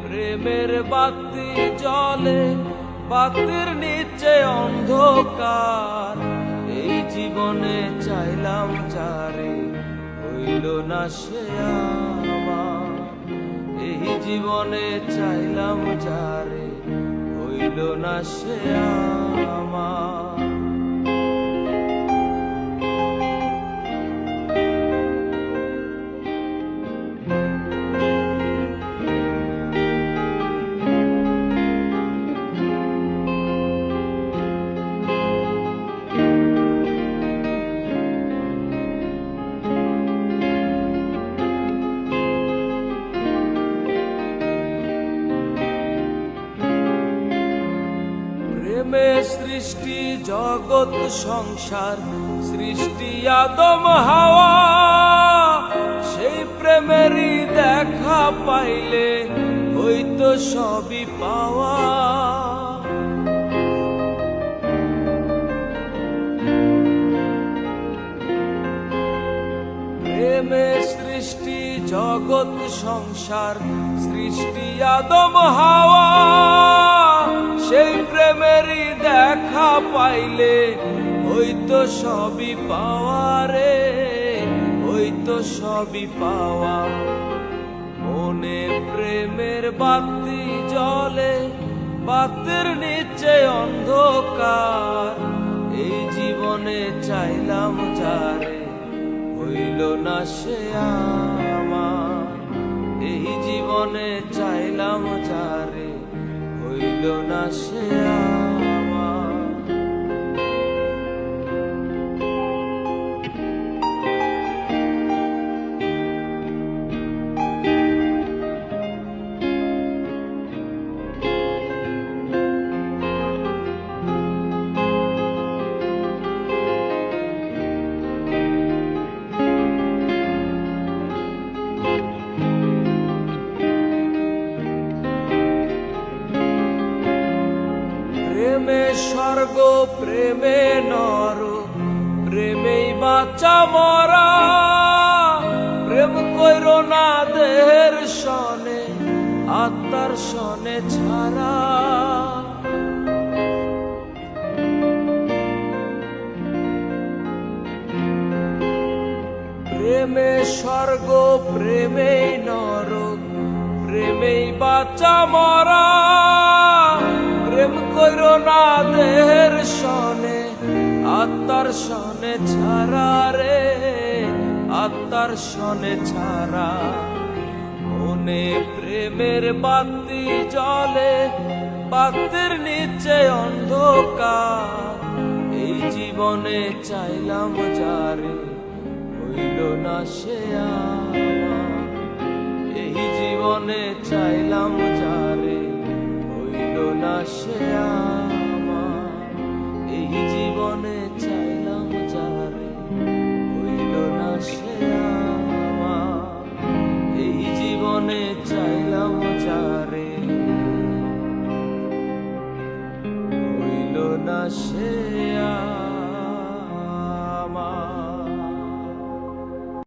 প্রেমের বাতি জ্বলে, বাতির নিচে অন্ধকার। এই জীবনে চাইলাম যারে, হইল না সে আমার। এই জীবনে চাইলাম যারে, হইল না সে আমার। প্রেমে সৃষ্টি জগৎ সংসার, সৃষ্টি আদম হাওয়া। সেই প্রেমেরই দেখা পাইলে হইতো সবই পাওয়া। প্রেমে সৃষ্টি জগৎ সংসার, সৃষ্টি আদম হাওয়া। সেই প্রেমেরই দেখা পাইলে হইতো সবই পাওয়া রে, হইতো সবই পাওয়া। মনে প্রেমের বাতি জ্বলে, বাতির নিচে অন্ধকার। এই জীবনে চাইলাম যারে, হইল না সে আমার। এই জীবনে চাইলাম যারে, হইল না সে আমার। প্রেমে স্বর্গ, প্রেমে নর, প্রেমেই বাঁচা মরা। প্রেম কইর না দেহের সনে, আত্মার সনে ছাড়া। প্রেমে স্বর্গ, প্রেমেই নরক, প্রেমেই বাঁচা মরা। প্রেম কইর না দেহের সনে, আত্মার সনে ছাড়া রে, আত্মার সনে ছাড়া। মনে প্রেমের বাতি জ্বলে, বাতির নিচে অন্ধকার। এই জীবনে চাইলাম যারে, হইল না সে আমার। এই জীবনে চাইলাম যারে, হইল না সে আমার। এই জীবনে চাইলাম যারে, হইল না সে আমার। এই জীবনে চাইলাম যারে, হইল না সে আমার।